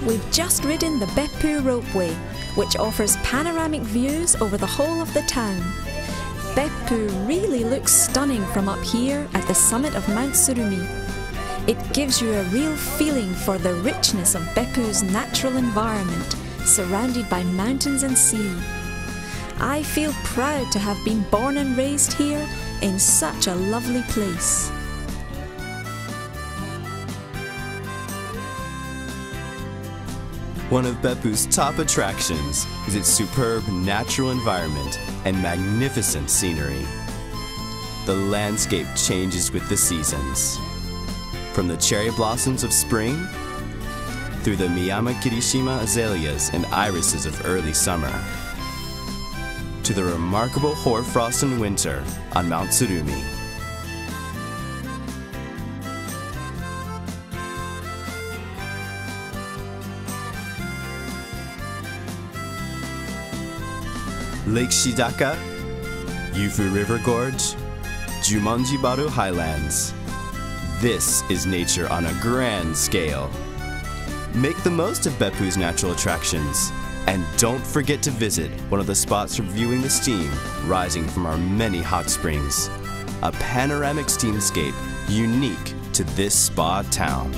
we've just ridden the Beppu Ropeway, which offers panoramic views over the whole of the town. Beppu really looks stunning from up here at the summit of Mount Tsurumi. It gives you a real feeling for the richness of Beppu's natural environment, surrounded by mountains and sea. I feel proud to have been born and raised here in such a lovely place. One of Beppu's top attractions is its superb natural environment and magnificent scenery. The landscape changes with the seasons. From the cherry blossoms of spring, through the Miyama Kirishima azaleas and irises of early summer, to the remarkable hoarfrost in winter on Mount Tsurumi. Lake Shidaka, Yufu River Gorge, Jumonji-baru Highlands. This is nature on a grand scale. Make the most of Beppu's natural attractions, and don't forget to visit one of the spots for viewing the steam rising from our many hot springs. A panoramic steamscape unique to this spa town.